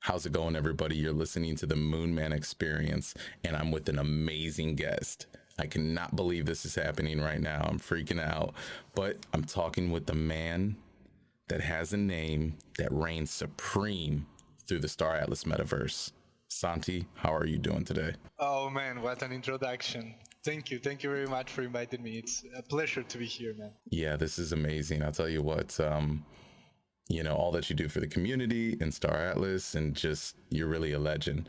How's it going, everybody? You're listening to the Moon Man Experience, and I'm with an amazing guest. I cannot believe this is happening right now. I'm freaking out. But I'm talking with the man that has a name that reigns supreme through the Star Atlas metaverse. Santi, how are you doing today? Oh man, what an introduction. Thank you. Thank you very much for inviting me. It's a pleasure to be here, man. Yeah, this is amazing. I'll tell you what, all that you do for the community and Star Atlas, and just you're really a legend.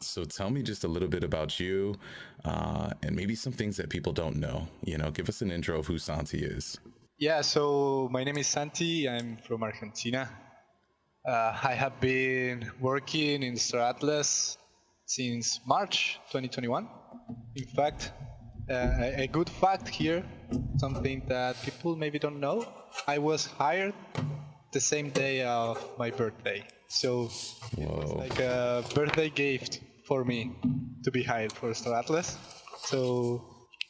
So tell me just a little bit about you, and maybe some things that people don't know. Give us an intro of who Santi is. Yeah, so my name is Santi. I'm from Argentina. I have been working in Star Atlas since March 2021. In fact, a good fact here, something that people maybe don't know, I was hired the same day of my birthday. So it was Whoa. like a birthday gift for me to be hired for Star Atlas. So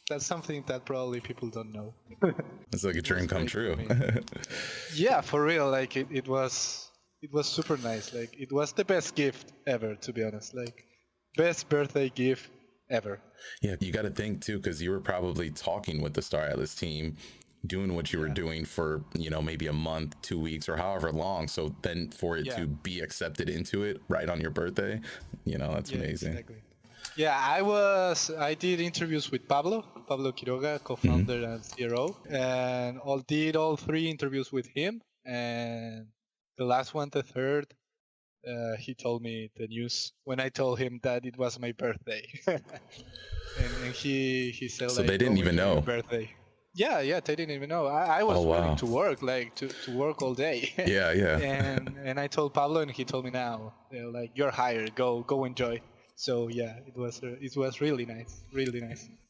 that's something that probably people don't know. It's like a It was dream come great for true. me. Yeah, for real. Like it was super nice. Like it was the best gift ever, to be honest. Like best birthday gift ever. Yeah, you got to think too, because you were probably talking with the Star Atlas team, doing what you were Yeah. doing for, maybe a month, 2 weeks, or however long. So then for it Yeah. to be accepted into it right on your birthday, that's Yeah, amazing. exactly. Yeah, I did interviews with Pablo Quiroga, co-founder and CRO, and did all three interviews with him. And the last one, the third, he told me the news when I told him that it was my birthday. And he said So they like, didn't "Go even enjoy your know. birthday." Yeah, they didn't even know. I Oh, was willing wow. to work, like to work all day. Yeah, yeah. and I told Pablo, and he told me now, like you're hired. Go enjoy. So yeah, it was really nice.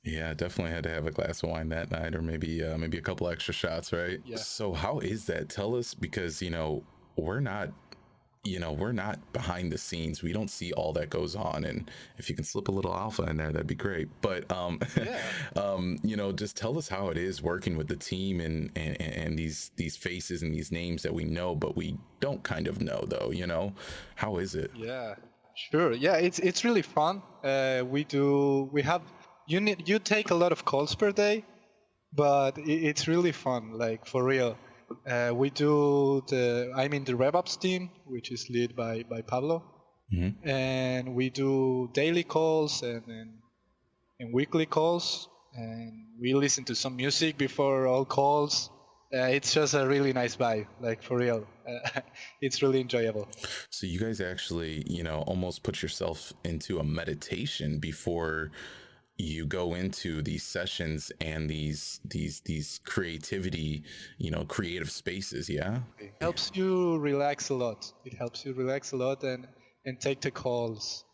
Yeah, definitely had to have a glass of wine that night, or maybe a couple extra shots, right? Yeah. So how is that? Tell us, because we're not we're not behind the scenes. We don't see all that goes on, and if you can slip a little alpha in there, that'd be great. But Yeah. just tell us how it is working with the team, and these faces and these names that we know, but we don't kind of know, though. How is it? Yeah, sure. Yeah, it's really fun. We have you take a lot of calls per day, but it's really fun. Like for real. I'm in the RevOps team, which is led by Pablo, and we do daily calls and weekly calls, and we listen to some music before all calls. It's just a really nice vibe, like for real. It's really enjoyable. So you guys actually, almost put yourself into a meditation before you go into these sessions and these creativity, creative spaces. Yeah. It helps you relax a lot. It helps you relax a lot and take the calls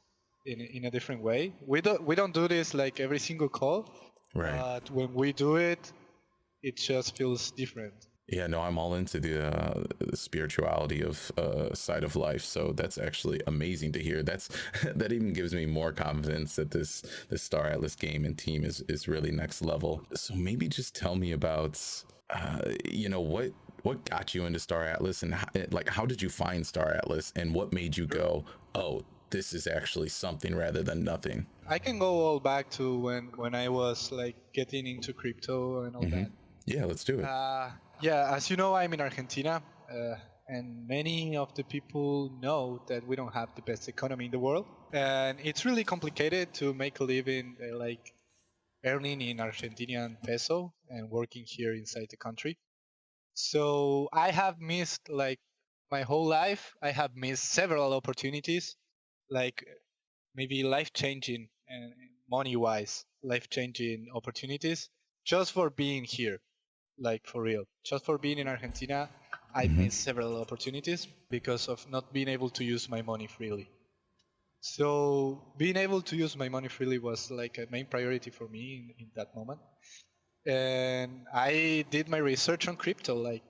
in a different way. We don't do this like every single call, Right. but when we do it, it just feels different. Yeah, no, I'm all into the spirituality of side of life. So that's actually amazing to hear. That's that even gives me more confidence that this Star Atlas game and team is really next level. So maybe just tell me about what got you into Star Atlas, and how did you find Star Atlas, and what made you go, oh, this is actually something rather than nothing. I can go all back to when I was like getting into crypto and all that. Yeah, let's do it. Yeah, as you know, I'm in Argentina, and many of the people know that we don't have the best economy in the world, and it's really complicated to make a living, like earning in Argentinian peso and working here inside the country. So I have missed like my whole life. I have missed several opportunities, like maybe life changing and money wise, life changing opportunities just for being here, like for real. Just for being in Argentina, I missed several opportunities because of not being able to use my money freely. So being able to use my money freely was like a main priority for me in that moment. And I did my research on crypto. Like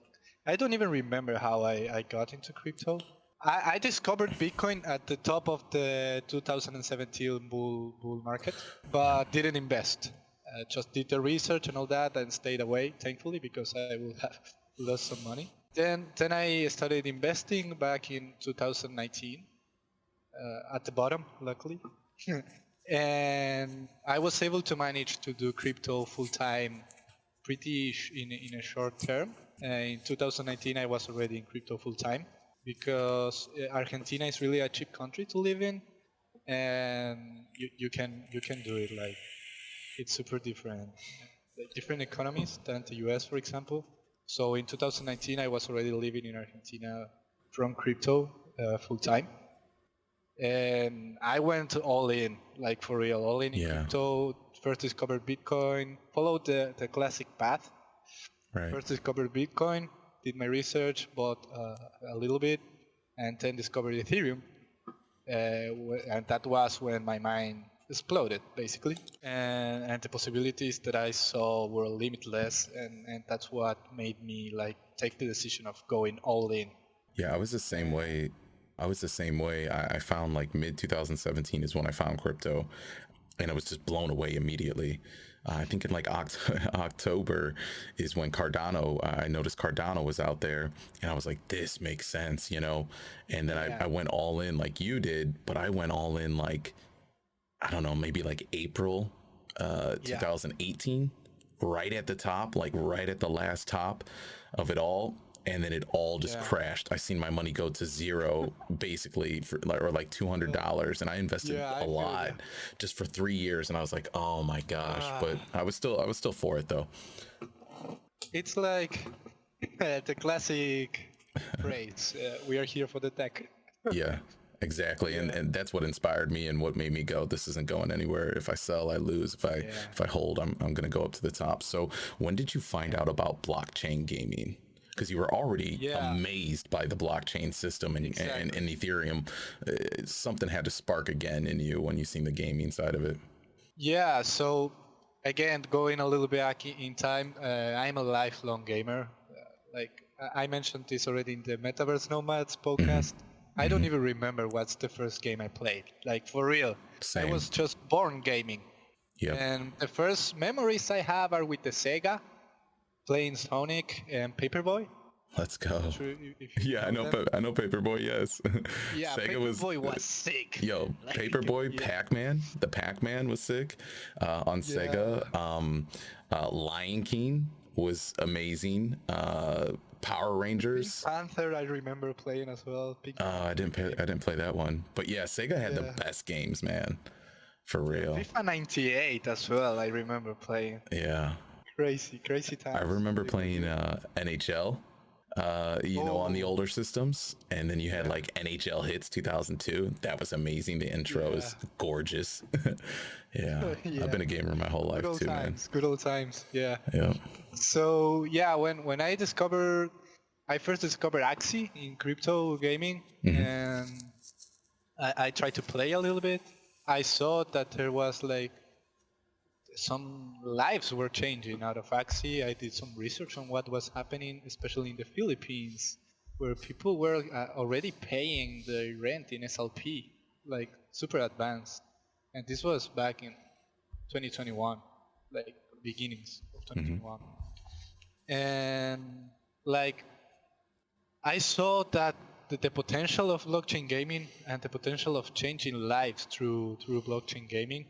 I don't even remember how I got into crypto. I discovered Bitcoin at the top of the 2017 bull market, but didn't invest. Just did the research and all that and stayed away, thankfully, because I would have lost some money. Then I started investing back in 2019, at the bottom, luckily. And I was able to manage to do crypto full time in a short term. In 2019, I was already in crypto full time because Argentina is really a cheap country to live in, and you can do it. Like, it's super different, like different economies than the US, for example. So in 2019, I was already living in Argentina from crypto full time, and I went all in, like for real, all in Yeah. crypto. First discovered Bitcoin, followed the classic path. Right. First discovered Bitcoin, did my research, bought a little bit, and then discovered Ethereum. And that was when my mind exploded, basically. And the possibilities that I saw were limitless, and that's what made me like take the decision of going all in. Yeah, I was the same way. I found like mid 2017 is when I found crypto, and I was just blown away immediately. I think in like October is when Cardano, I noticed Cardano was out there, and I was like, this makes sense, you know? And then Yeah. I went all in like you did, but I went all in like, I don't know, maybe like April Yeah. 2018, right at the top, like right at the last top of it all. And then it all just Yeah. crashed. I seen my money go to zero, basically, for like, or like $200, and I invested Yeah, a I feel lot you. just for 3 years. And I was like, oh my gosh! Ah, But I was still for it though. it's like the classic phrase, we are here for the tech. Yeah, exactly. And Yeah. and that's what inspired me and what made me go, this isn't going anywhere. If I sell, I lose. If I Yeah. if I hold, I'm gonna go up to the top. So when did you find out about blockchain gaming? Because you were already Yeah, amazed by the blockchain system and exactly. Ethereum. Something had to spark again in you when you seen the gaming side of it. Yeah, so again, going a little bit back in time, I'm a lifelong gamer. Like I mentioned this already in the Metaverse Nomads Hmm. podcast. I don't even remember what's the first game I played. Like for real, I Same. was just born gaming. Yep. And the first memories I have are with the Sega, playing Sonic and Paperboy. Let's go. Not sure if you Yeah, I know know. them. I know Paperboy. Yes, Yeah, Sega was. Paperboy was sick. Yo, Like, Paperboy, yeah, Pac-Man. The Pac-Man was sick on yeah. Sega. Lion King was amazing. Power Pink Rangers. Panther, I remember playing as well. Pink I Panther didn't play. game. I didn't play that one. But yeah, Sega had the Yeah. best games, man. For Yeah, real. FIFA 98 as well. I remember playing. Yeah. Crazy, crazy I times. remember They were playing good. NHL, on the Oh, older systems. And then you had yeah, like NHL Hits 2002. That was amazing. The intro yeah, is gorgeous. Yeah. I've yeah. been a gamer my whole Good life old too, man. times. Good old times. Yeah. Yeah. So yeah, when I first discovered Axie in crypto gaming, Hmm. and I tried to play a little bit. I saw that there was like some lives were changing out of Axie. I did some research on what was happening, especially in the Philippines, where people were already paying the rent in SLP, like super advanced. And this was back in 2021, like beginnings of Hmm. 2021. And like I saw that the potential of blockchain gaming and the potential of changing lives through blockchain gaming,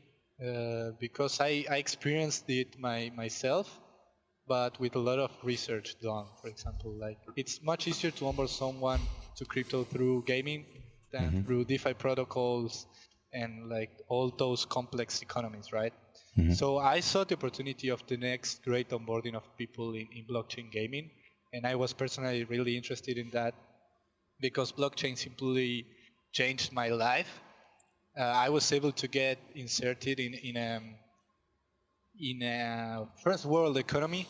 because I experienced it myself, but with a lot of research done. For example, like it's much easier to onboard someone to crypto through gaming than Hmm. through DeFi protocols and like all those complex economies, right? Hmm. So I saw the opportunity of the next great onboarding of people in blockchain gaming, and I was personally really interested in that because blockchain simply changed my life. I was able to get inserted in a first world economy,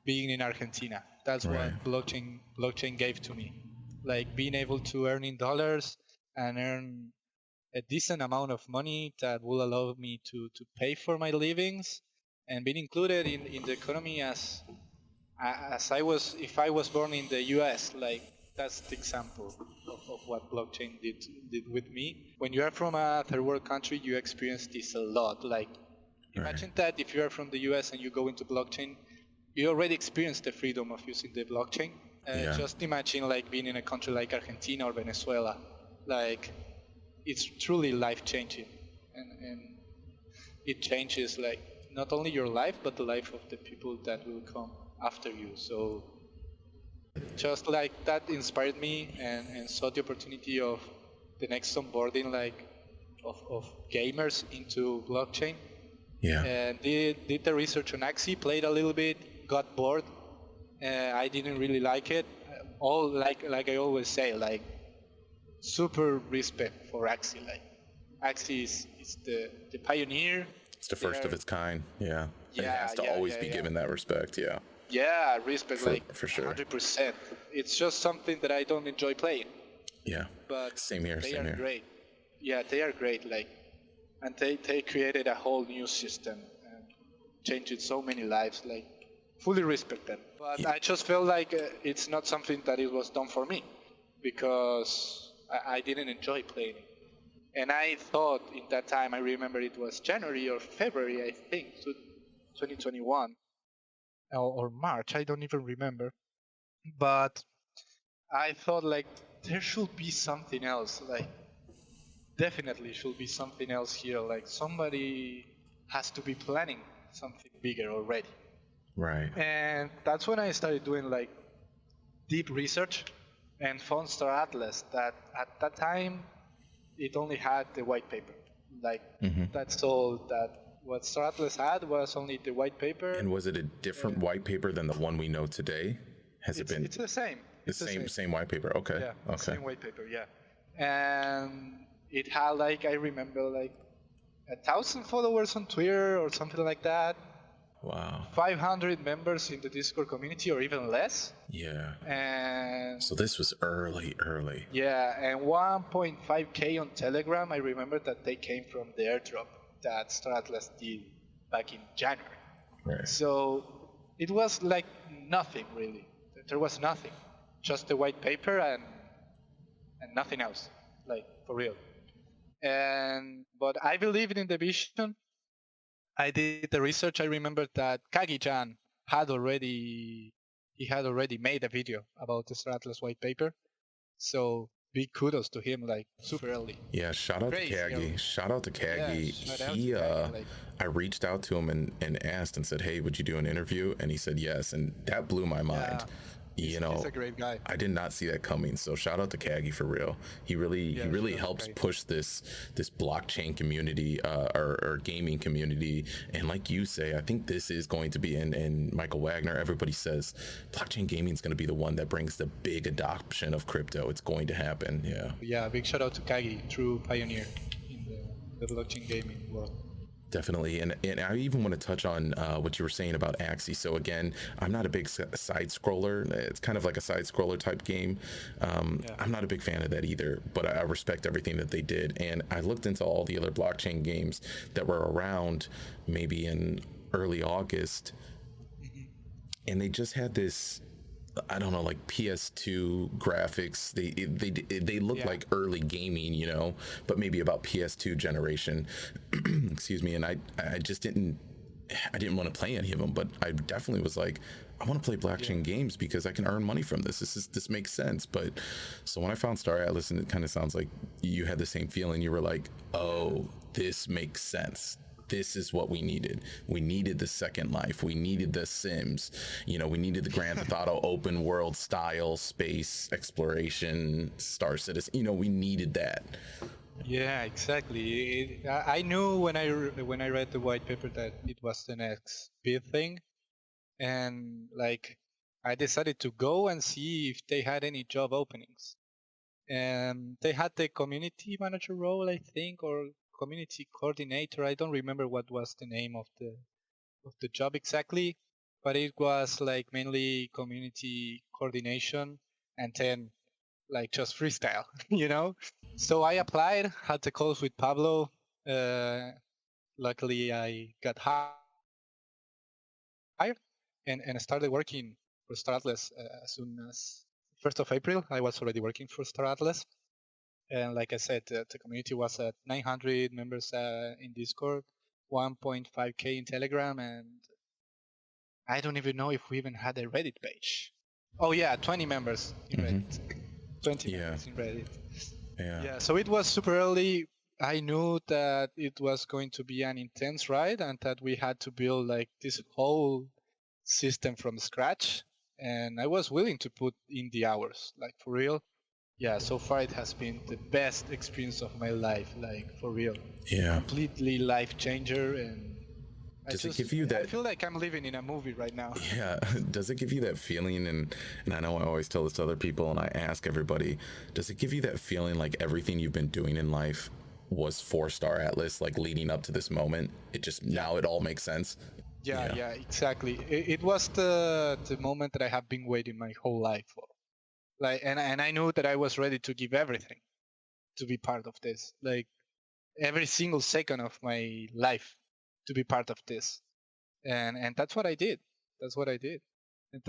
being in Argentina. That's Right. what blockchain gave to me, like being able to earn in dollars and earn a decent amount of money that will allow me to pay for my livings and being included in the economy as I was, if I was born in the US. Like that's the example of what blockchain did with me. When you are from a third world country, you experience this a lot. Like Right. imagine that if you are from the US and you go into blockchain, you already experience the freedom of using the blockchain. Yeah. Just imagine like being in a country like Argentina or Venezuela. Like it's truly life changing, and it changes like not only your life but the life of the people that will come after you. So just like that inspired me and saw the opportunity of the next onboarding like of gamers into blockchain, Yeah. and did the research on Axie, played a little bit, got bored. I didn't really like it. All like I always say, like super respect for Axie. Like Axie is the pioneer. It's the They first of are, its kind. Yeah. It yeah, has to yeah, always yeah, be yeah. given that respect. Yeah. Yeah, respect like For sure. 100%. It's just something that I don't enjoy playing, Yeah. but Same here. they Same are here. great. Yeah, they are great. Like, and they created a whole new system and changed so many lives. Like, fully respect them. But I just felt like it's not something that it was done for me because I didn't enjoy playing it. And I thought in that time, I remember it was January or February, I think, 2021 or March. I don't even remember. But I thought like there should be something else. Like definitely should be something else here. Like somebody has to be planning something bigger already. Right. And that's when I started doing like deep research and found Star Atlas that at that time it only had the white paper. Like that's all that what Star Atlas had was only the white paper. And was it a different white paper than the one we know today? Has it been It's the same. the It's the same. same white paper? Okay. Yeah, Okay. same white paper. Yeah, and it had like I remember like 1,000 followers on Twitter or something like that. Wow. 500 members in the Discord community or even less. Yeah. And So this was early. yeah, and 1.5k on Telegram. I remember that they came from the airdrop that Star Atlas did back in January. Right. So it was like nothing really. There was nothing, just the white paper and nothing else, like for real. And but I believed in the vision. I did the research. I remember that Kagi-chan had already made a video about the Star Atlas white paper. So big kudos to him, like super early. Yeah, shout out to Crazy early. Kagi. Shout out to Yeah, Kagi. shout out to He Kagi, like I reached out to him and asked and said, "Hey, would you do an interview?" And he said yes, and that blew my mind. he's You a great guy. I did not see that coming. So shout out to Kagi for real. He really shout out to helps Kagi. push this blockchain community or gaming community. And like you say, I think this is going to be and Michael Wagner. Everybody says blockchain gaming is going to be the one that brings the big adoption of crypto. It's going to happen. Yeah. Yeah, big shout out to Kagi, true pioneer in the blockchain gaming world. Definitely. And I even want to touch on what you were saying about Axie. So again, I'm not a big side scroller. It's kind of like a side scroller type game. I'm not a big fan of that either, but I respect everything that they did. And I looked into all the other blockchain games that were around maybe in early August, and they just had this, I don't know, like PS2 graphics. They look like early gaming, but maybe about PS2 generation. Excuse me. And I just I didn't want to play any of them, but I definitely was like, I want to play blockchain games because I can earn money from this. This makes sense. But so when I found Star Atlas, and it kind of sounds like you had the same feeling, you were like, oh, this makes sense. This is what we needed. We needed the Second Life. We needed the Sims. We needed the Grand Theft Auto open world style space exploration, Star Citizen. We needed that. Yeah, exactly. I knew when I read the white paper that it was the next big thing, and like I decided to go and see if they had any job openings. And they had the community manager role, I think, or community coordinator. I don't remember what was the name of the job exactly, but it was like mainly community coordination and then like just freestyle, So I applied, had the calls with Pablo. Luckily, I got hired and started working for Star Atlas as soon as 1st of April. I was already working for Star Atlas. And like I said, the community was at 900 members in Discord, 1.5k in Telegram, and I don't even know if we even had a Reddit page. Oh yeah, 20 members in Reddit. 20 Yeah. members in Reddit. Yeah. Yeah, so it was super early. I knew that it was going to be an intense ride and that we had to build like this whole system from scratch. And I was willing to put in the hours, like for real. Yeah, so far it has been the best experience of my life, like for real. Yeah. Completely life changer. And Does it give you I that? feel like I'm living in a movie right now. Yeah. Does it give you that feeling? And I know I always tell this to other people, and I ask everybody, does it give you that feeling like everything you've been doing in life was 4-star Atlas, like leading up to this moment? It just Yeah. now it all makes sense. Yeah, Yeah. yeah, exactly. It was the moment that I have been waiting my whole life for. Like, and I knew that I was ready to give everything to be part of this. Like every single second of my life to be part of this. And that's what I did. That's what I did. And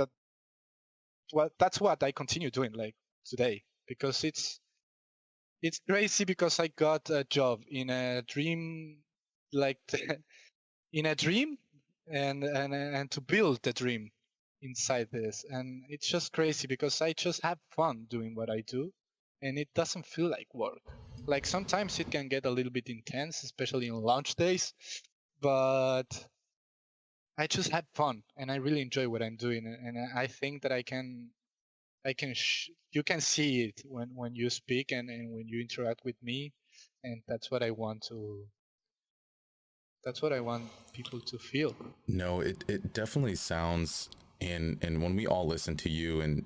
that's what I continue doing like today because it's crazy because I got a job in a dream, like in a dream, and to build the dream inside this, and it's just crazy because I just have fun doing what I do, and it doesn't feel like work. Like sometimes it can get a little bit intense, especially in launch days, but I just have fun and I really enjoy what I'm doing, and I think that you can see it when you speak and when you interact with me, and that's what I want people to feel. No, it definitely sounds, and when we all listen to you, and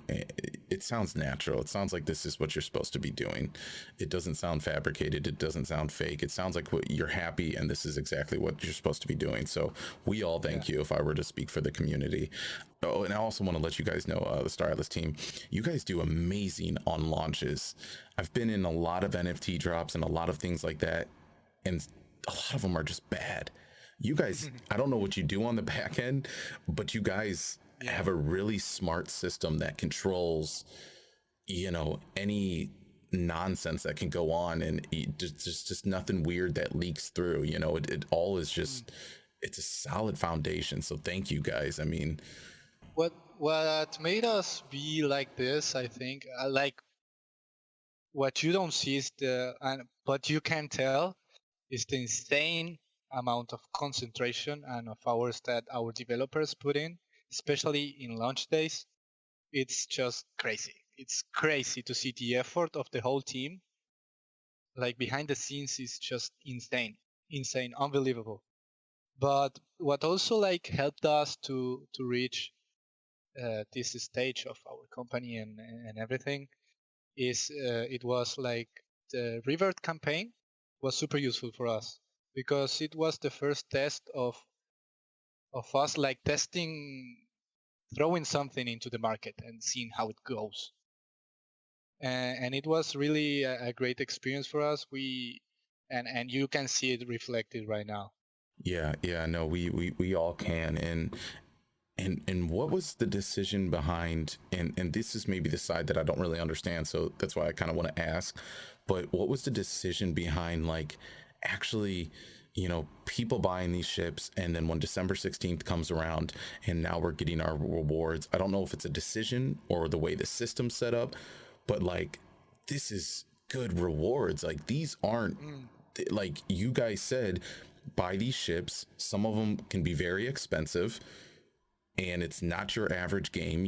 it sounds natural. It sounds like this is what you're supposed to be doing. It doesn't sound fabricated. It doesn't sound fake. It sounds like what you're happy, and this is exactly what you're supposed to be doing. So we all Yeah. thank you. If I were to speak for the community, oh, and I also want to let you guys know, the Star Atlas team, you guys do amazing on launches. I've been in a lot of NFT drops and a lot of things like that, and a lot of them are just bad. You guys, I don't know what you do on the back end, but you guys Yeah. have a really smart system that controls, any nonsense that can go on, and just nothing weird that leaks through. It all is just, it's a solid foundation. So thank you guys. I mean, What made us be like this, I think, like what you don't see is but you can tell is the insane amount of concentration and of hours that our developers put in, especially in launch days. It's just crazy. It's crazy to see the effort of the whole team. Like behind the scenes is just insane, unbelievable. But what also like helped us to reach this stage of our company and everything is it was like the revert campaign was super useful for us because it was the first test of us like testing, throwing something into the market and seeing how it goes. And it was really a great experience for us. And you can see it reflected right now. yeah, no, we all can. And what was the decision behind, and this is maybe the side that I don't really understand, so that's why I kind of want to ask, but what was the decision behind, like, actually, people buying these ships, and then when December 16th comes around and now we're getting our rewards? I don't know if it's a decision or the way the system's set up, but like, this is good rewards. Like, these aren't, Mm. like you guys said, buy these ships. Some of them can be very expensive, and it's not your average game.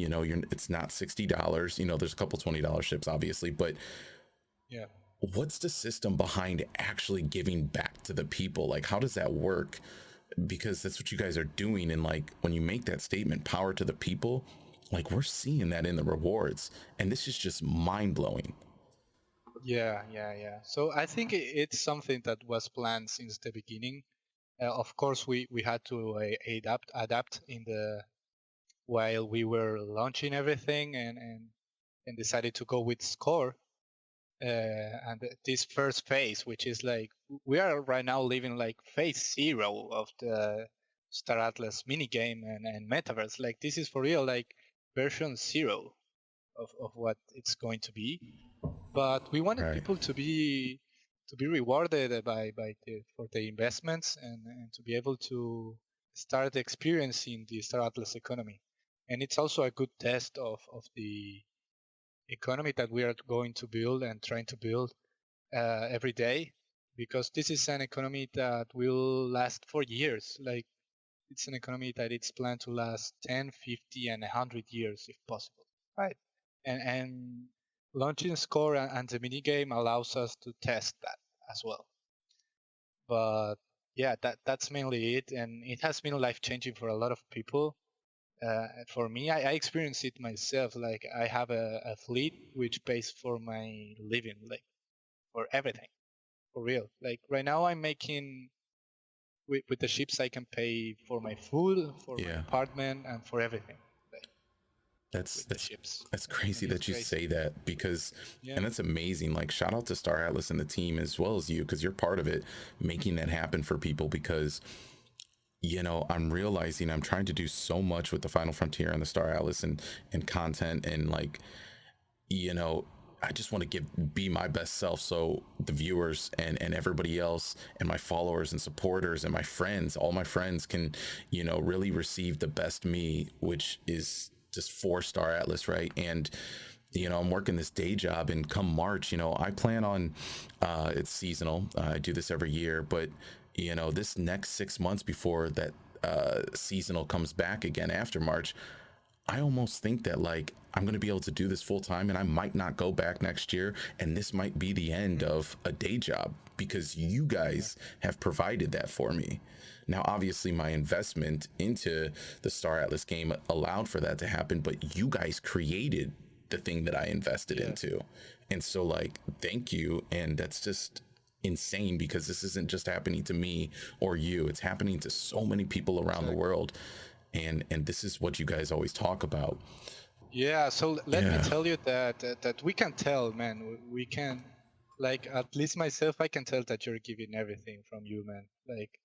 It's not $60. There's a couple $20 ships, obviously, but Yeah. what's the system behind actually giving back to the people? Like, how does that work? Because that's what you guys are doing. And like, when you make that statement, power to the people, like, we're seeing that in the rewards, and this is just mind-blowing. Yeah. So I think it's something that was planned since the beginning. Of course, we had to adapt in the while we were launching everything and decided to go with score. And this first phase, which is like we are right now living like phase zero of the Star Atlas minigame and metaverse. Like this is for real, like version zero of what it's going to be. But we wanted Right. people to be rewarded for the investments and to be able to start experiencing the Star Atlas economy. And it's also a good test of the economy that we are going to build and trying to build. every day, because this is an economy that will last for years. Like, it's an economy that it's planned to last 10, 50, and 100 years if possible, right? And launching Score and the mini game allows us to test that as well. But yeah, that's mainly it, and it has been life changing for a lot of people. For me, I experienced it myself. Like, I have a fleet which pays for my living, like for everything, for real. Like right now, I'm making with the ships, I can pay for my food, for my Yeah. apartment, and for everything. Like That's with the that's ships, that's and crazy it's that you crazy. say that because Yeah, and that's amazing. Like shout out to Star Atlas and the team as well as you because you're part of it making that happen for people because I'm realizing I'm trying to do so much with the Final Frontier and the Star Atlas and content and like you know I just want to be my best self so the viewers and everybody else and my followers and supporters and my friends, all my friends can, really receive the best me, which is just 4-star Atlas, right? And I'm working this day job and come March, I plan on it's seasonal. I do this every year, but this next 6 months before that seasonal comes back again after March, I almost think that like I'm going to be able to do this full time and I might not go back next year. And this might be the end of a day job because you yeah, guys have provided that for me. Now, obviously, my investment into the Star Atlas game allowed for that to happen, but you guys created the thing that I invested yeah, into. And so, like, thank you. And that's just insane because this isn't just happening to me or you, it's happening to so many people around the exactly. world, and this is what you guys always talk about. Yeah, so let me Yeah. tell you that we can tell, man. We can, like, at least myself, I can tell that you're giving everything from you, man. Like,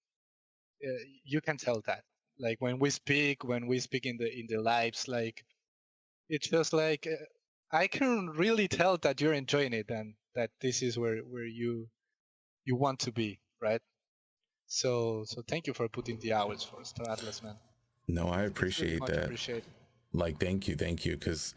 you can tell that. Like when we speak in the lives, like it's just like I can really tell that you're enjoying it and that this is where you want to be, right? So thank you for putting the hours for Star Atlas, man. No, I It's really appreciate much that. appreciated. Like, thank you, because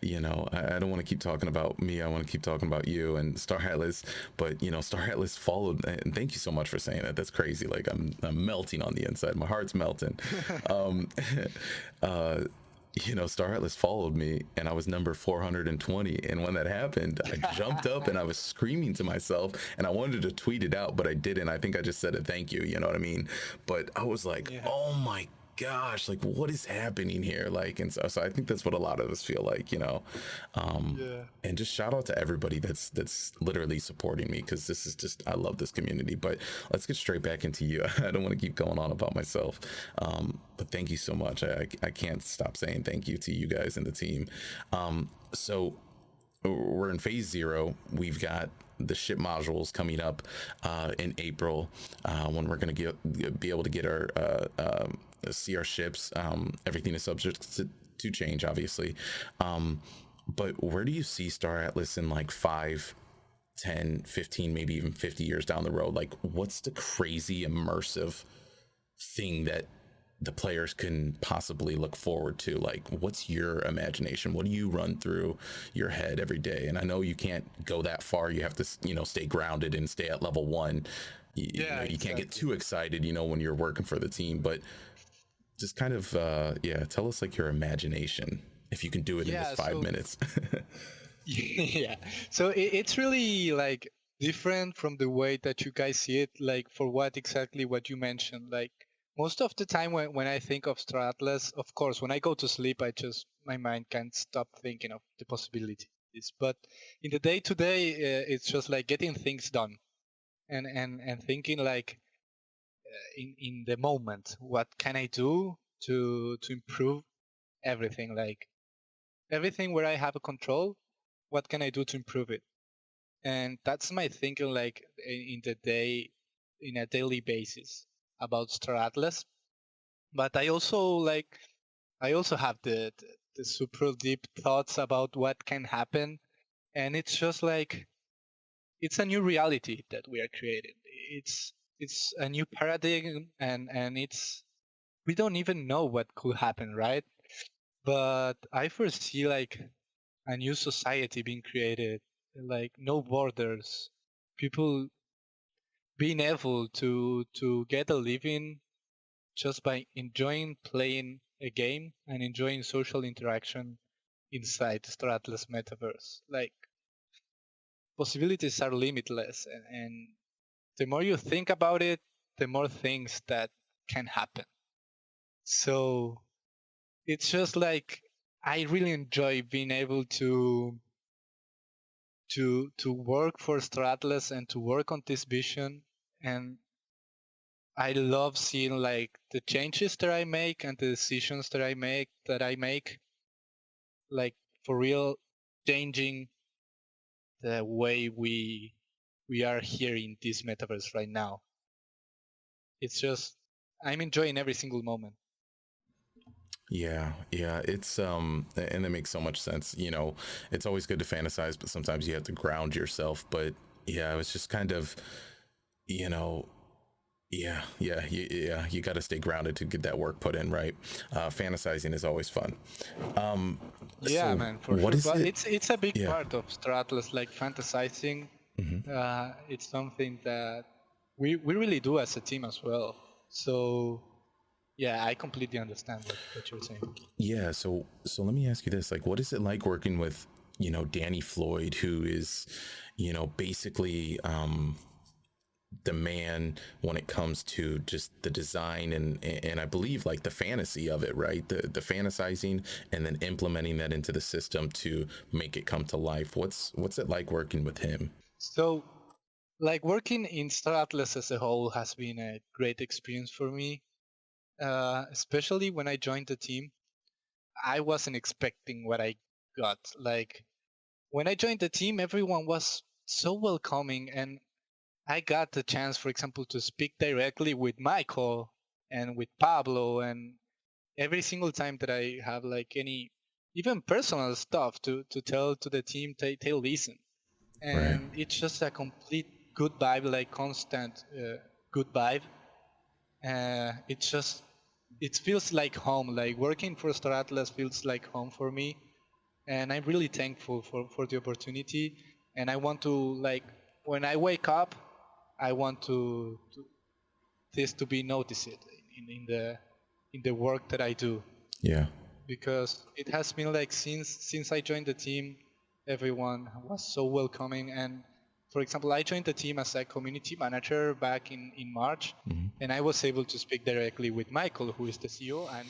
I don't want to keep talking about me. I want to keep talking about you and Star Atlas. But Star Atlas followed, and thank you so much for saying that. That's crazy. Like, I'm melting on the inside. My heart's melting. Um, uh, Star Atlas followed me, and I was number 420. And when that happened, I jumped up and I was screaming to myself, and I wanted to tweet it out, but I didn't. I think I just said a thank you. You know what I mean? But I was like, Yeah, oh my gosh, like what is happening here? Like, and so I think that's what a lot of us feel like, yeah, and just shout out to everybody that's literally supporting me because this is just I love this community. But let's get straight back into you. I don't want to keep going on about myself, but thank you so much. I can't stop saying thank you to you guys and the team. So we're in phase 0. We've got the ship modules coming up in April when we're going to be able to get our see our ships. Everything is subject to change, obviously. But where do you see Star Atlas in like 5, 10, 15, maybe even 50 years down the road? Like, what's the crazy immersive thing that the players can possibly look forward to? Like, what's your imagination? What do you run through your head every day? And I know you can't go that far. You have to stay grounded and stay at level 1. yeah, You can't get exactly. too excited when you're working for the team. But just kind of yeah, tell us like your imagination if you can do it in this Yeah, 5 minutes. yeah. So it's really like different from the way that you guys see it. Like for what exactly what you mentioned. Like most of the time when I think of Star Atlas, of course, when I go to sleep, I just my mind can't stop thinking of the possibilities. But in the day to day, it's just like getting things done and thinking like in the moment, what can I do to improve everything? Like everything where I have a control, what can I do to improve it? And that's my thinking like in the day, in a daily basis about Star Atlas. But I also have the super deep thoughts about what can happen. And it's just like, it's a new reality that we are creating. It's a new paradigm, and we don't even know what could happen, right? But I foresee like a new society being created, like no borders, people being able to get a living just by enjoying playing a game and enjoying social interaction inside the Stratlas metaverse. Like, possibilities are limitless, and the more you think about it, the more things that can happen. So it's just like I really enjoy being able to work for Stratlas and to work on this vision. And I love seeing like the changes that I make and the decisions that I make like for real changing the way we are here in this metaverse right now. It's just I'm enjoying every single moment. Yeah, yeah, and that makes so much sense. It's always good to fantasize, but sometimes you have to ground yourself. But yeah, it was just kind of, you know, yeah, you got to stay grounded to get that work put in, right? Fantasizing is always fun. Um, Yeah, so man, for what sure. is But it? it's a big Yeah. part of Stratlas, like fantasizing. Hmm. It's something that we really do as a team as well. So yeah, I completely understand what you're saying. Yeah, so let me ask you this: like, what is it like working with Danny Floyd, who is basically the man when it comes to just the design and I believe like the fantasy of it, right? The fantasizing and then implementing that into the system to make it come to life. What's it like working with him? So like working in Stratlas as a whole has been a great experience for me, especially when I joined the team. I wasn't expecting what I got. Like when I joined the team, everyone was so welcoming, and I got the chance, for example, to speak directly with Michael and with Pablo, and every single time that I have like any even personal stuff to tell to the team, they listen, Right. and it's just a complete good vibe, like constant good vibe. It's just it feels like home. Like working for Star Atlas feels like home for me, and I'm really thankful for the opportunity. And I want to like when I wake up, I want to this to be noticed in the work that I do, Yeah. because it has been like since I joined the team, everyone was so welcoming. And for example, I joined the team as a community manager back in March, Hmm. and I was able to speak directly with Michael, who is the CEO, and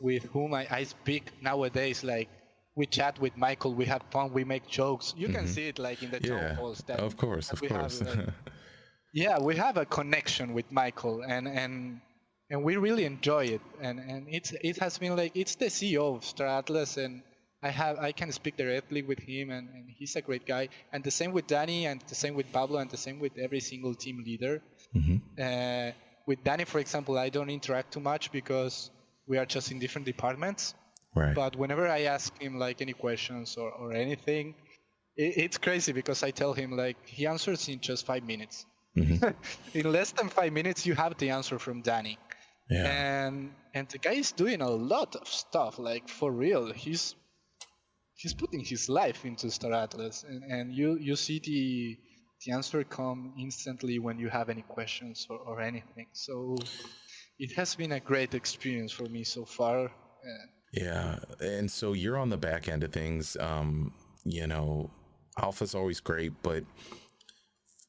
with whom I speak nowadays. Like we chat with Michael, we have fun, we make jokes. You can Hmm. see it like in the town Yeah. halls that, Of course. that Of we have course. like yeah, we have a connection with Michael, and we really enjoy it. And it has been like it's the CEO of Star Atlas, and I can speak directly with him, and he's a great guy. And the same with Danny, and the same with Pablo, and the same with every single team leader. Hmm. Uh, with Danny, for example, I don't interact too much because we are just in different departments. Right. But whenever I ask him like any questions or anything, it's crazy because I tell him like he answers in just 5 minutes. Hmm. In less than 5 minutes, you have the answer from Danny, Yeah. and the guy is doing a lot of stuff. Like for real, he's putting his life into Star Atlas, and you see the answer come instantly when you have any questions or anything. So it has been a great experience for me so far. Yeah. And so you're on the back end of things. You know, Alpha's always great, but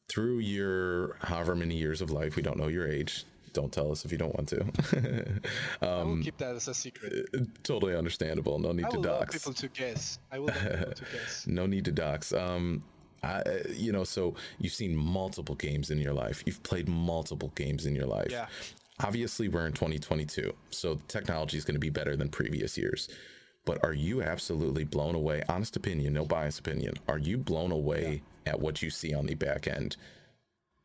through your however many years of life, we don't know your age. Don't tell us if you don't want to. I will keep that as a secret. Totally understandable. No I need to will love dox. people to guess. I will love people to guess. No need to dox. So you've seen multiple games in your life. You've played multiple games in your life. Yeah. Obviously, we're in 2022, so technology is going to be better than previous years. But are you absolutely blown away? Honest opinion, no bias opinion. Are you blown Yeah. away at what you see on the back end?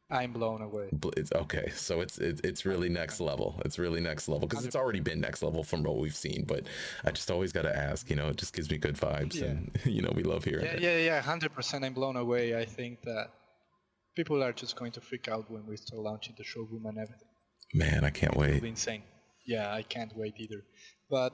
I'm blown away. It's okay. So it's really next 100%. level. It's really next level because it's already 100%. been next level from what we've seen. But I just always got to ask. It just gives me good vibes, Yeah. and we love hearing Yeah, it. yeah, yeah. 100% I'm blown away. I think that people are just going to freak out when we start launching the showroom and everything. Man, I can't It will wait. be insane. Yeah, I can't wait either. But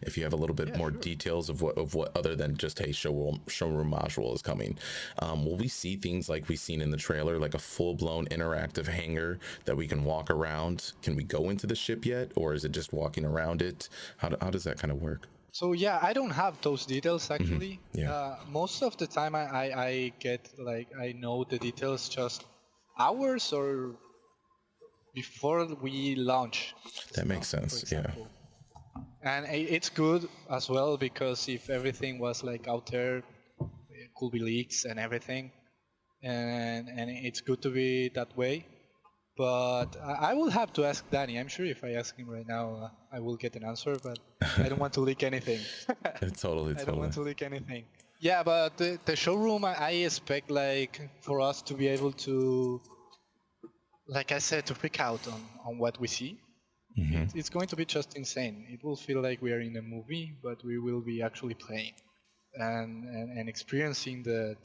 If you have a little bit Yeah, more sure. details of what other than just hey, showroom module is coming. Will we see things like we seen in the trailer, like a full blown interactive hangar that we can walk around? Can we go into the ship yet, or is it just walking around it? How does that kind of work? So yeah, I don't have those details actually. Yeah, Most of the time, I get like I know the details just hours or before we launch the that makes stuff, for sense. Yeah. example. And it's good as well because if everything was like out there, it could be leaks and everything, and it's good to be that way. But I will have to ask Danny. I'm sure if I ask him right now, I will get an answer. But I don't want to leak anything. Totally, I don't totally. want to leak anything. Yeah, but the showroom, I expect like for us to be able to, like I said, to freak out on what we see. It's going to be just insane. It will feel like we are in a movie, but we will be actually playing and experiencing the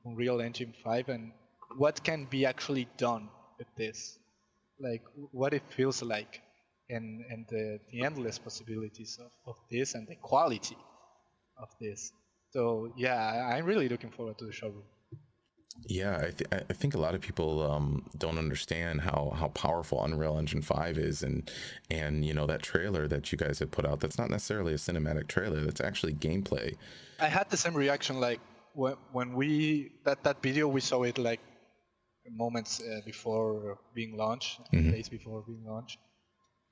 Unreal Engine 5 and what can be actually done with this, like what it feels like, and the endless possibilities of this and the quality of this. So yeah, I'm really looking forward to the showroom. Yeah, I think a lot of people don't understand how powerful Unreal Engine 5 is, and you know that trailer that you guys have put out. That's not necessarily a cinematic trailer. That's actually gameplay. I had the same reaction like when we that video we saw it like moments before being launched, days before being launched,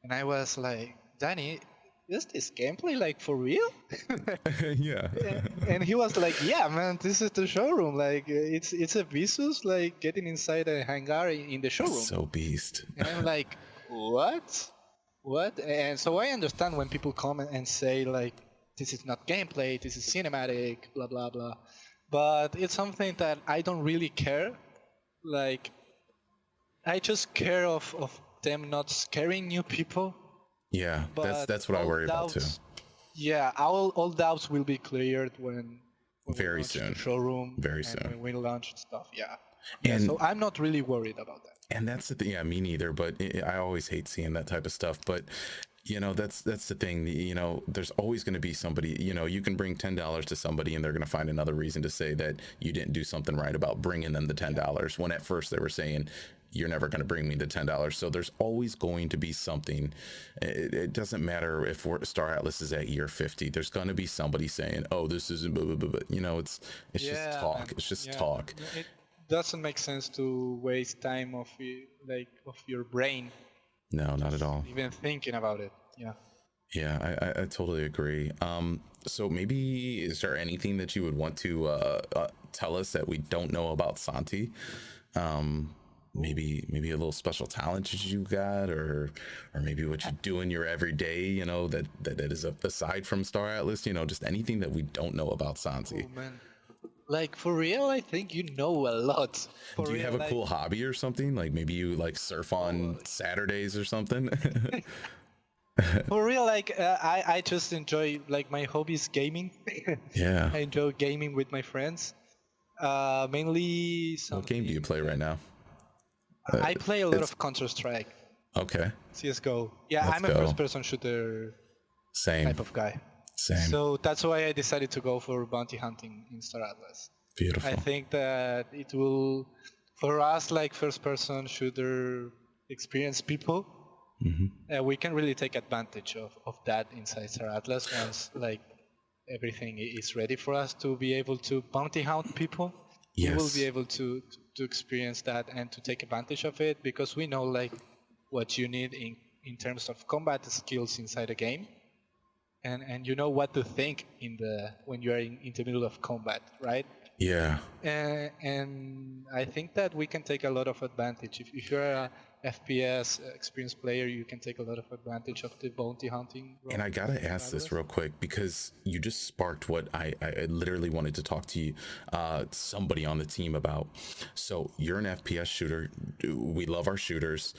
and I was like, Danny, is this gameplay like for real? Yeah, And he was like, yeah, man, this is the showroom. Like it's a Visus like getting inside a hangar in the showroom. so beast. And I'm like, what? What? And so I understand when people come and say like, this is not gameplay, this is cinematic, blah blah blah. But it's something that I don't really care. Like, I just care of them not scaring new people. Yeah, But that's what I all worry about too. doubts, yeah, all doubts will be cleared when we Very launch the soon, showroom very and when soon. we launch stuff. Yeah, yeah. So And I'm not really worried about that. that's the thing. Yeah, me neither. But I always hate seeing that type of stuff. But you know, that's the thing. You know, there's always going to be somebody. You know, you can bring $10 to somebody, and they're going to find another reason to say that you didn't do something right about bringing them the $10. When at first they were saying, "You're never going to bring me the $10." So there's always going to be something. It doesn't matter if Star Atlas is at year 50. There's going to be somebody saying, "Oh, this isn't." Blah, blah, blah, blah. You know, it's just Yeah, talk. man. It's just Yeah, talk. it doesn't make sense to waste time of like of your brain No, not at just all. even thinking about it. Yeah. Yeah, I totally agree. So maybe is there anything that you would want to tell us that we don't know about Santi? Maybe a little special talent that you got, or maybe what you do in your everyday. You know that is aside from Star Atlas. You know, just anything that we don't know about Santi. Oh man. Like for real, I think you know a lot. For Do you real, have a like cool hobby or something? Like maybe you like surf on oh, Saturdays or something? for real, like I just enjoy like my hobby is gaming. Yeah. I enjoy gaming with my friends. Mainly What game do you something. play right now? I play a lot It's of Counter Strike, okay. CS:GO. Yeah, Let's I'm a go. first-person shooter Same. type of guy. Same. So that's why I decided to go for bounty hunting in Star Atlas. I Beautiful. think that it will, for us like first-person shooter experienced people, we can really take advantage of that inside Star Atlas once like everything is ready for us to be able to bounty hunt people. We will be Yes. able to experience that and to take advantage of it because we know like what you need in terms of combat skills inside a game, and you know what to think in the when you are in the middle of combat, right? Yeah. And I think that we can take a lot of advantage. If you're a FPS experienced player, you can take a lot of advantage of the bounty hunting And role I in gotta Star ask this Atlas. real quick because you just sparked what I literally wanted to talk to you, somebody on the team about. So you're an FPS shooter. We love our shooters.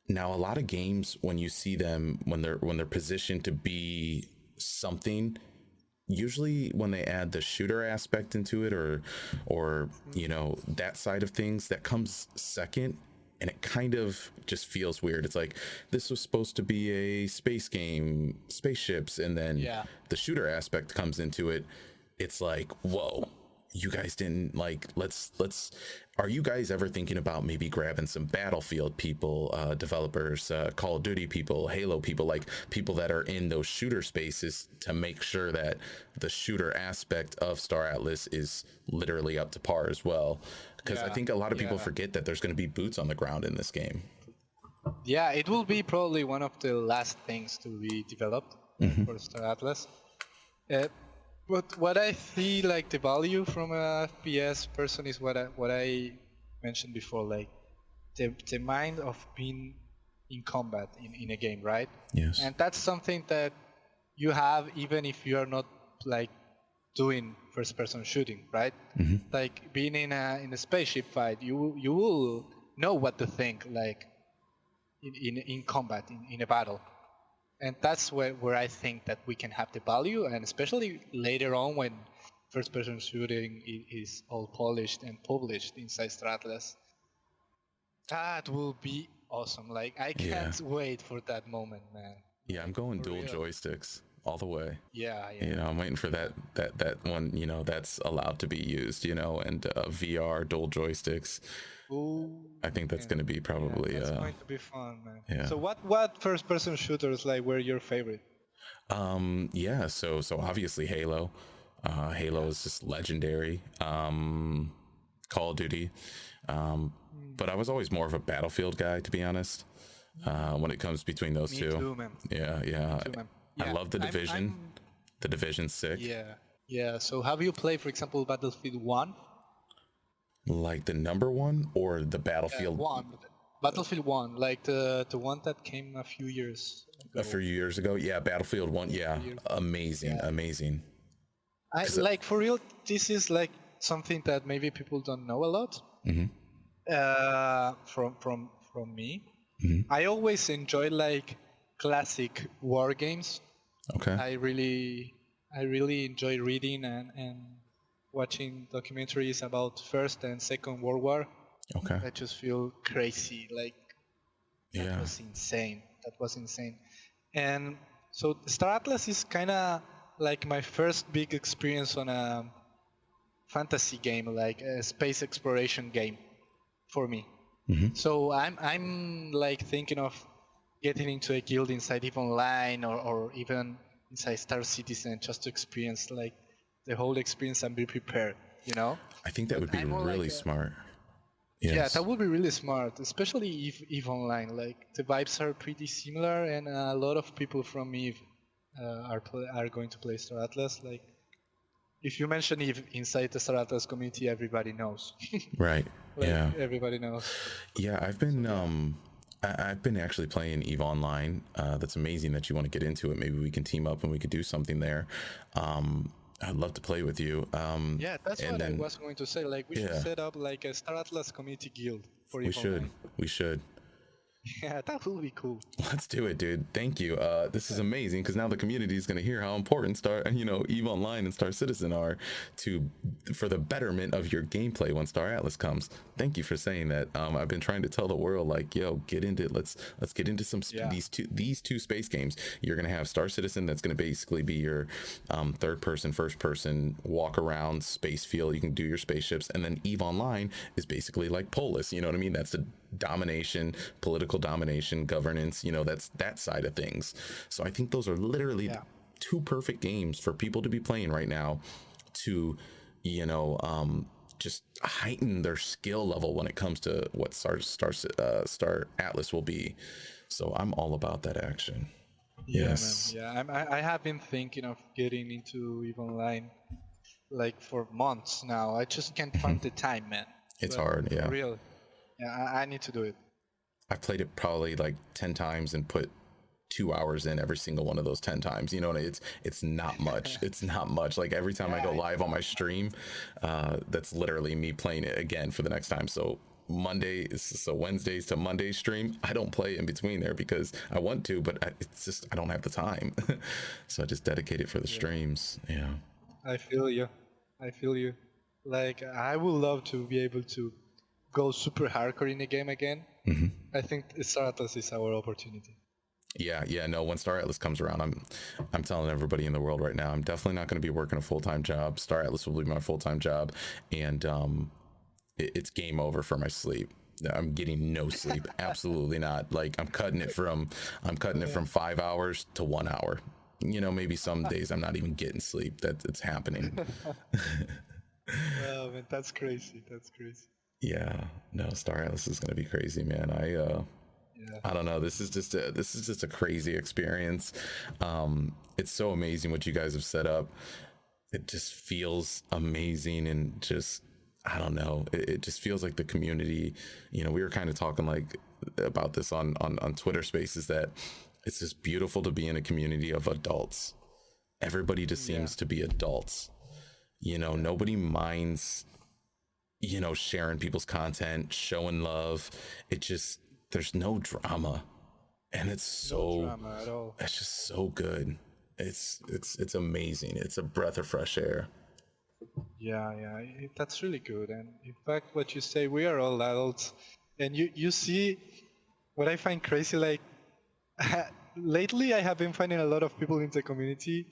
Now, a lot of games when you see them when they're positioned to be something, usually when they add the shooter aspect into it, or you know that side of things, that comes second. and it kind of just feels weird. It's like this was supposed to be a space game, spaceships, and then Yeah. the shooter aspect comes into it. It's like, whoa, you guys didn't like let's are you guys ever thinking about maybe grabbing some Battlefield people, developers, Call of Duty people, Halo people, like people that are in those shooter spaces to make sure that the shooter aspect of Star Atlas is literally up to par as well? Because I Yeah. think a lot of people Yeah. forget that there's going to be boots on the ground in this game. Yeah, it will be probably one of the last things to be developed for Star Atlas. Uh, but what I see like the value from a FPS person is what I mentioned before, like the mind of being in combat in a game, right? Yes. And that's something that you have even if you are not like doing first person shooting, right? Like being in a spaceship fight, you will know what to think like in combat in a battle. And that's where I think that we can have the value, and especially later on when first person shooting is all polished and published inside Star Atlas. That will be awesome. Like I Yeah. can't wait for that moment, man. Yeah, I'm Like going for dual real. joysticks all the way. Yeah, You yeah. know, I'm waiting for that one, you know, that's allowed to be used, you know, and VR dual joysticks. Ooh, I think that's man. going to be Yeah, probably that's going to be fun, man. yeah. So what first person shooters like were your favorite? Yeah, so obviously Halo. Halo Yeah. is just legendary. Call of Duty. But I was always more of a Battlefield guy, to be honest. When it comes between those Me two. too, man. Yeah, Me yeah. too, man. I Yeah, love the Division. I'm The Division's sick. yeah. Yeah, so have you played, for example, Battlefield 1? Like the number one or the Battlefield 1. Battlefield 1, like the one that came a few years a few ago. years ago. Yeah, Battlefield 1. A Yeah, few years. amazing, Yeah. amazing. I 'Cause, like for real, this is like something that maybe people don't know a lot. From me. I always enjoy like classic war games. okay. I really enjoy reading and watching documentaries about First and Second World War. Okay. I just feel crazy. Like that Yeah. was insane. That was insane. And so Star Atlas is kind of like my first big experience on a fantasy game, like a space exploration game for me. So I'm like thinking of getting into a guild inside EVE Online or even inside Star Citizen just to experience like the whole experience and be prepared, you know? I think that But would be I'm more like really smart. yeah, Yes. that would be really smart, especially if EVE Online. Like the vibes are pretty similar, and a lot of people from EVE are going to play Star Atlas. Like if you mention EVE inside the Star Atlas community, everybody knows. Right. Like Yeah. everybody knows. Yeah, I've been actually playing EVE Online. That's amazing that you want to get into it. Maybe we can team up and we could do something there. I'd love to play with you. Yeah, that's And what I then was going to say. Like we should yeah, set up like a Star Atlas community guild for we EVE should. Online. We should. Yeah, that would be cool. Let's do it, dude. Thank you. This is amazing because now the community is going to hear how important EVE Online and Star Citizen are for the betterment of your gameplay when Star Atlas comes. Thank you for saying that. I've been trying to tell the world, like, yo, get into it. Let's get into Yeah. these two space games. You're going to have Star Citizen, that's going to basically be your third person, first person walk around space feel. You can do your spaceships, and then EVE Online is basically like Polis. You know what I mean? That's the domination, political domination, governance, that's that side of things. So I think those are literally Yeah. two perfect games for people to be playing right now to just heighten their skill level when it comes to what Star Atlas will be. So I'm all about that action. Yeah, man. Yes. Yeah, I have been thinking of getting into EVE Online like for months now. I just can't find the time, man. It's But hard. for Yeah, real. Yeah, I need to do it. I've played it probably like 10 times and put 2 hours in every single one of those 10 times. It's not much. It's not much. Like every time I go live on my stream, that's literally me playing it again for the next time. So Wednesdays to Monday stream, I don't play in between there because I want to, but it's just I don't have the time. So I just dedicate it for the streams. Yeah. I feel you. I feel you. Like I would love to be able to go super hardcore in the game again, Hmm. I think Star Atlas is our opportunity. Yeah. No, when Star Atlas comes around, I'm telling everybody in the world right now, I'm definitely not going to be working a full time job. Star Atlas will be my full time job, and it's game over for my sleep. I'm getting no sleep. Absolutely not. Like I'm cutting it from 5 hours to 1 hour. You know, maybe some days I'm not even getting sleep. That it's happening. Oh man, that's crazy. That's crazy. Yeah, no, Star Atlas is gonna be crazy, man. Yeah. I don't know. This is just a crazy experience. It's so amazing what you guys have set up. It just feels amazing and just I don't know. It just feels like the community. You know, we were kind of talking like about this on Twitter Spaces that it's just beautiful to be in a community of adults. Everybody just Yeah. seems to be adults. You know, nobody minds sharing people's content, showing love. It just there's no drama, and No drama at all. it's just so good. It's amazing. It's a breath of fresh air. Yeah, yeah, that's really good. And in fact, what you say, we are all adults, and you see what I find crazy. Like lately, I have been finding a lot of people in the community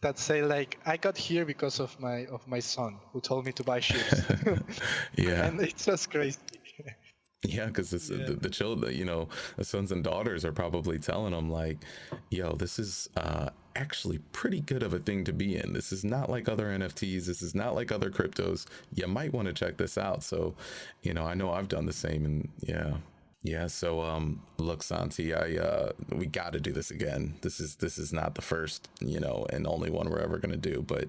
that say like, I got here because of my son who told me to buy ships, Yeah. and it's just crazy. Yeah, because it's Yeah. the children, the sons and daughters are probably telling them like, "Yo, this is actually pretty good of a thing to be in. This is not like other NFTs. This is not like other cryptos. You might want to check this out." So, I know I've done the same, and yeah, yeah. So, look, Santi, we got to do this again. This is not the first, and only one we're ever gonna do, but.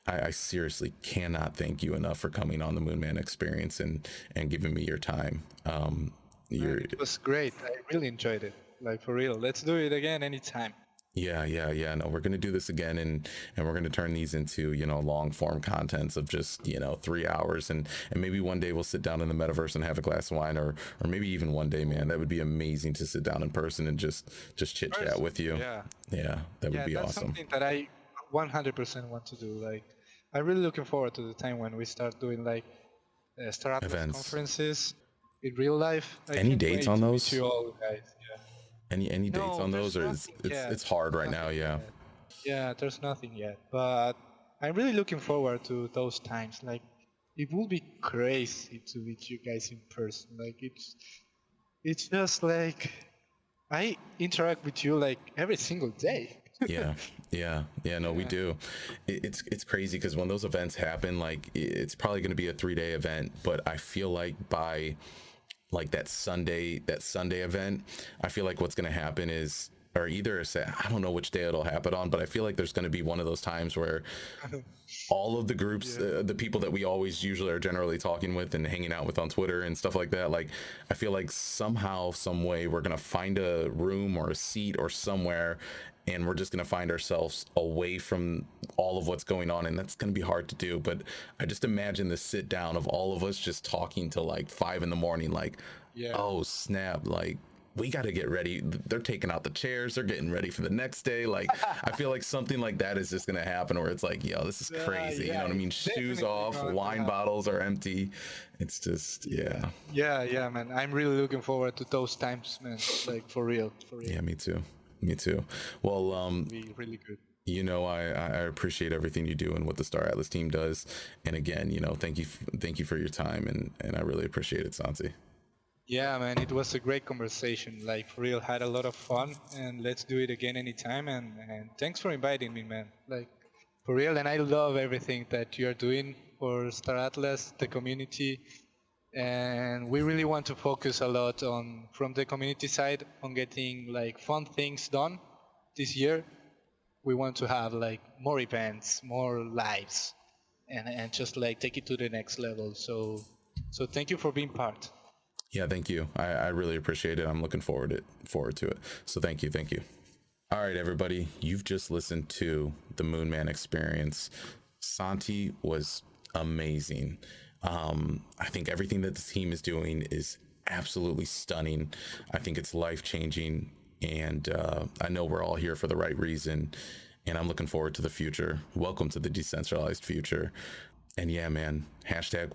I seriously cannot thank you enough for coming on the Moonman Experience and giving me your time. Man, You're it was great. I really enjoyed it. Like for real. Let's do it again anytime. yeah. No, we're gonna do this again, and we're gonna turn these into long form contents of just 3 hours, and maybe one day we'll sit down in the metaverse and have a glass of wine, or maybe even one day, man, that would be amazing to sit down in person and just chit chat Person. with you. Yeah. Yeah, that would Yeah, be that's awesome. something that I 100% want to do. Like, I'm really looking forward to the time when we start doing like Star Atlas Events. conferences in real life. I Any can't dates wait on to meet those? you all, guys. Yeah. Any dates No, on those, there's or it's nothing it's yet. it's hard right now? Nothing Yeah. yet. Yeah, there's nothing yet. But I'm really looking forward to those times. Like, it would be crazy to meet you guys in person. Like, it's just like I interact with you like every single day. Yeah. No, we Yeah. do. It's crazy because when those events happen, like it's probably going to be a 3 day event, but I feel like by like that Sunday event, I feel like what's going to happen is, or either I don't know which day it'll happen on, but I feel like there's going to be one of those times where all of the groups, Yeah. the people that we always usually are generally talking with and hanging out with on Twitter and stuff like that, like I feel like somehow, some way, we're gonna find a room or a seat or somewhere, and we're just gonna find ourselves away from all of what's going on, and that's gonna be hard to do. But I just imagine the sit down of all of us just talking till like 5 in the morning, like, Yeah. oh snap, like we got to get ready. They're taking out the chairs. They're getting ready for the next day. Like, I feel like something like that is just going to happen where it's like, yo, this is crazy. You know Yeah, what I mean? it's Shoes definitely off, going to wine happen. bottles are empty. It's just, yeah. Yeah, man. I'm really looking forward to those times, man. Like for real, for real. Yeah, me too. Me too. Well, Be really good. I appreciate everything you do and what the Star Atlas team does. And again, thank you for your time. And I really appreciate it, Santi. Yeah, man. It was a great conversation. Like for real, had a lot of fun, and let's do it again anytime. And thanks for inviting me, man. Like for real, and I love everything that you are doing for Star Atlas, the community, and we really want to focus a lot on from the community side on getting like fun things done this year. We want to have like more events, more lives, and just like take it to the next level. So thank you for being part. Yeah, thank you. I really appreciate it. I'm looking forward to it. So thank you. Thank you. All right, everybody, you've just listened to the Moonman Experience. Santi was amazing. I think everything that the team is doing is absolutely stunning. I think it's life changing, and I know we're all here for the right reason. And I'm looking forward to the future. Welcome to the decentralized future. And yeah, man, hashtag